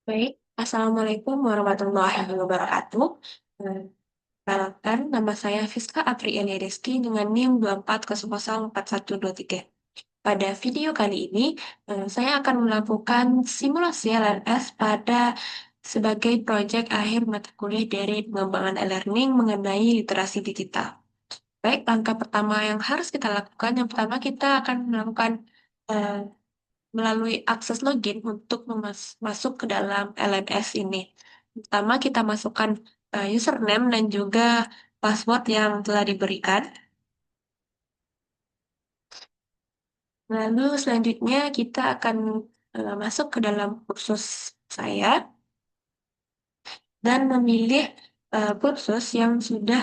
Baik, Assalamualaikum warahmatullahi wabarakatuh. Eh, Perkenalkan, nama saya Fiska Apriani Reski dengan NIM 24004123. Pada video kali ini, saya akan melakukan simulasi LMS pada sebagai proyek akhir mata kuliah dari pengembangan e-learning mengenai literasi digital. Baik, langkah pertama yang harus kita lakukan, yang pertama kita akan melakukan eh, melalui akses login untuk masuk ke dalam LMS ini. Pertama, kita masukkan username dan juga password yang telah diberikan. Lalu selanjutnya kita akan masuk ke dalam kursus saya dan memilih kursus yang sudah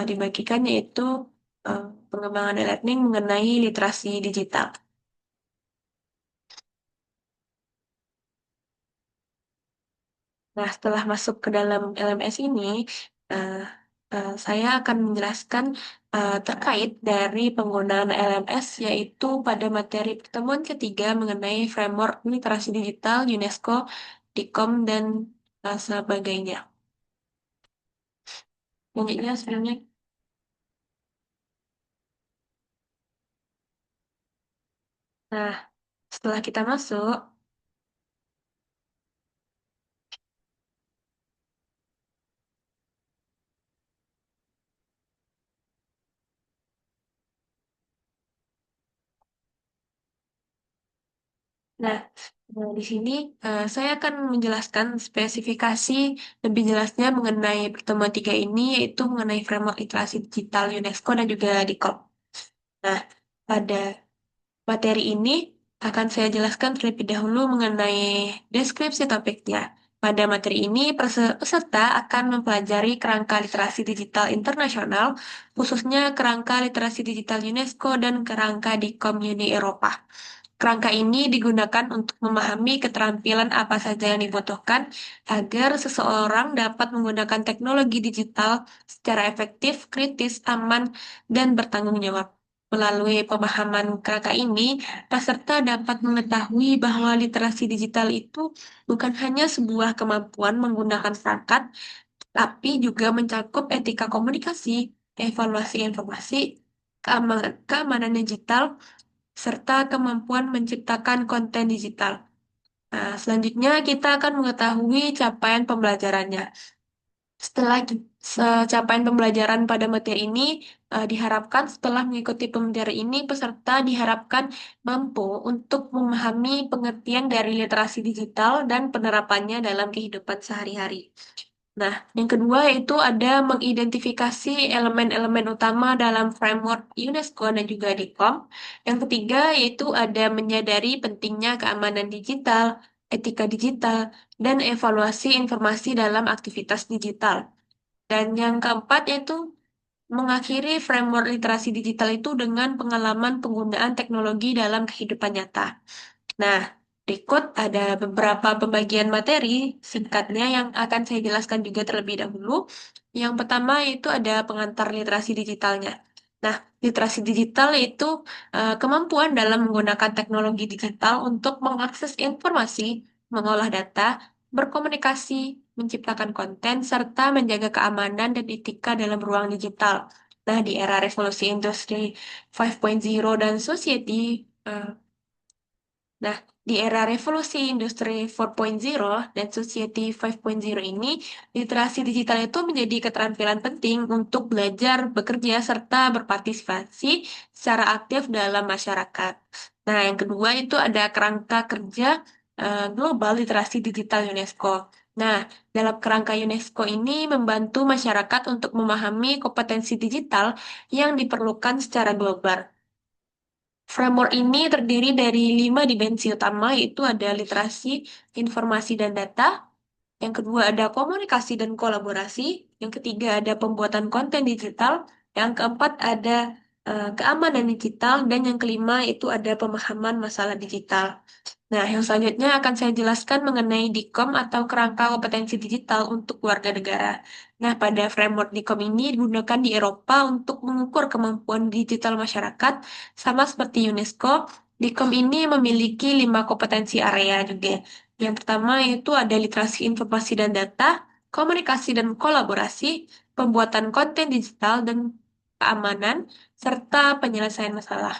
dibagikan yaitu eh, pengembangan e-learning mengenai literasi digital. Nah, setelah masuk ke dalam LMS ini, eh, saya akan menjelaskan terkait dari penggunaan LMS, yaitu pada materi pertemuan ketiga mengenai framework literasi digital, UNESCO, DIKOM, dan sebagainya. Selanjutnya, sebenarnya, nah, setelah kita masuk, nah, di sini saya akan menjelaskan spesifikasi lebih jelasnya mengenai pertemuan tiga ini, yaitu mengenai framework literasi digital UNESCO dan juga DIKOM. Nah, pada materi ini akan saya jelaskan terlebih dahulu mengenai deskripsi topiknya. Pada materi ini, peserta akan mempelajari kerangka literasi digital internasional, khususnya kerangka literasi digital UNESCO dan kerangka di Uni Eropa. Kerangka ini digunakan untuk memahami keterampilan apa saja yang dibutuhkan agar seseorang dapat menggunakan teknologi digital secara efektif, kritis, aman, dan bertanggung jawab. Melalui pemahaman kerangka ini, peserta dapat mengetahui bahwa literasi digital itu bukan hanya sebuah kemampuan menggunakan perangkat, tapi juga mencakup etika komunikasi, evaluasi informasi, keamanan digital, serta kemampuan menciptakan konten digital. Nah, selanjutnya kita akan mengetahui capaian pembelajarannya. Setelah capaian pembelajaran pada materi ini, diharapkan setelah mengikuti pembelajaran ini, peserta diharapkan mampu untuk memahami pengertian dari literasi digital dan penerapannya dalam kehidupan sehari-hari. Nah, yang kedua yaitu ada mengidentifikasi elemen-elemen utama dalam framework UNESCO dan juga DIKOM. Yang ketiga yaitu ada menyadari pentingnya keamanan digital, etika digital, dan evaluasi informasi dalam aktivitas digital. Dan yang keempat yaitu mengakhiri framework literasi digital itu dengan pengalaman penggunaan teknologi dalam kehidupan nyata. Nah, berikut ada beberapa pembagian materi singkatnya yang akan saya jelaskan juga terlebih dahulu. Yang pertama itu ada pengantar literasi digitalnya. Nah, literasi digital itu kemampuan dalam menggunakan teknologi digital untuk mengakses informasi, mengolah data, berkomunikasi, menciptakan konten, serta menjaga keamanan dan etika dalam ruang digital. Nah, di era revolusi industri 5.0 dan society eh, Nah, di era revolusi industri 4.0 dan society 5.0 ini, literasi digital itu menjadi keterampilan penting untuk belajar, bekerja, serta berpartisipasi secara aktif dalam masyarakat. Nah, yang kedua itu ada kerangka kerja global literasi digital UNESCO. Nah, dalam kerangka UNESCO ini membantu masyarakat untuk memahami kompetensi digital yang diperlukan secara global. Framework ini terdiri dari 5 dimensi utama, yaitu ada literasi, informasi dan data. Yang kedua ada komunikasi dan kolaborasi. Yang ketiga ada pembuatan konten digital. Yang keempat ada keamanan digital. Dan yang kelima itu ada pemahaman masalah digital. Nah, yang selanjutnya akan saya jelaskan mengenai DIKOM atau kerangka kompetensi digital untuk warga negara. Nah, pada framework DIKOM ini digunakan di Eropa untuk mengukur kemampuan digital masyarakat, sama seperti UNESCO. DIKOM ini memiliki 5 kompetensi area juga. Yang pertama yaitu ada literasi informasi dan data, komunikasi dan kolaborasi, pembuatan konten digital dan keamanan, serta penyelesaian masalah.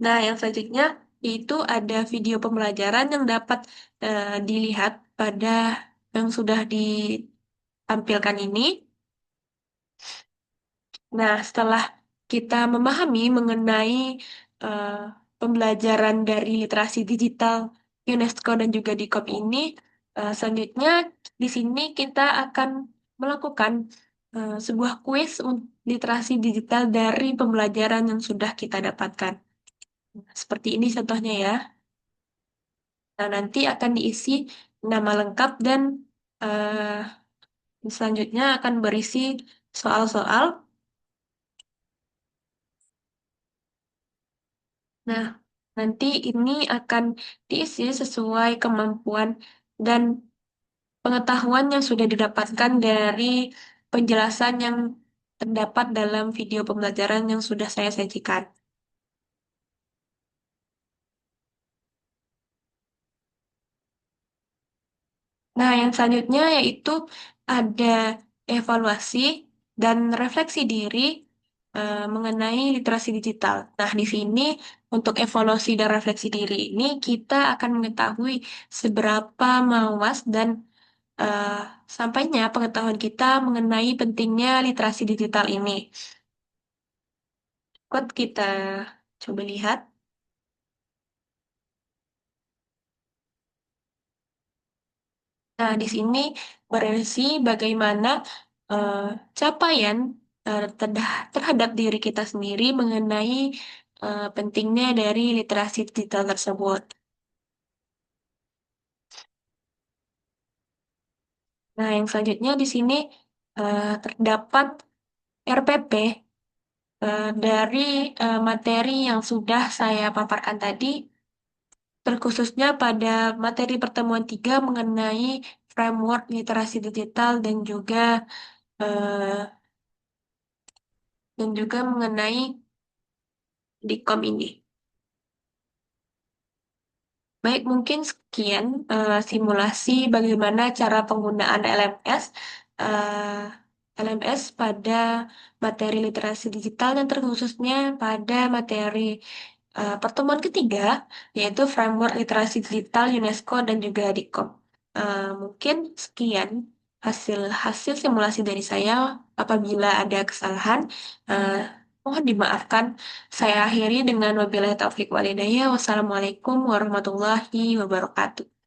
Nah, yang selanjutnya itu ada video pembelajaran yang dapat dilihat pada yang sudah ditampilkan ini. Nah, setelah kita memahami mengenai eh, pembelajaran dari literasi digital UNESCO dan juga DIKOP ini, selanjutnya di sini kita akan melakukan sebuah kuis literasi digital dari pembelajaran yang sudah kita dapatkan. Seperti ini contohnya ya. Nah, nanti akan diisi nama lengkap dan selanjutnya akan berisi soal-soal. Nah, nanti ini akan diisi sesuai kemampuan dan pengetahuan yang sudah didapatkan dari penjelasan yang terdapat dalam video pembelajaran yang sudah saya sajikan. Nah, yang selanjutnya yaitu ada evaluasi dan refleksi diri mengenai literasi digital. Nah, di sini untuk evaluasi dan refleksi diri ini kita akan mengetahui seberapa mawas dan eh, sampainya pengetahuan kita mengenai pentingnya literasi digital ini. Ikut kita coba lihat. Nah, di sini berisi bagaimana eh, capaian terhadap diri kita sendiri mengenai pentingnya dari literasi digital tersebut. Nah, yang selanjutnya di sini terdapat RPP dari materi yang sudah saya paparkan tadi, terkhususnya pada materi pertemuan 3 mengenai framework literasi digital eh, dan juga mengenai Dikom ini. Baik, mungkin sekian simulasi bagaimana cara penggunaan LMS LMS pada materi literasi digital dan terkhususnya pada materi pertemuan ketiga, yaitu Framework Literasi Digital UNESCO dan juga Dicom. Mungkin sekian hasil hasil simulasi dari saya. Apabila ada kesalahan, eh, mohon dimaafkan. Saya akhiri dengan wabillahi taufik walhidayah. Wassalamualaikum warahmatullahi wabarakatuh.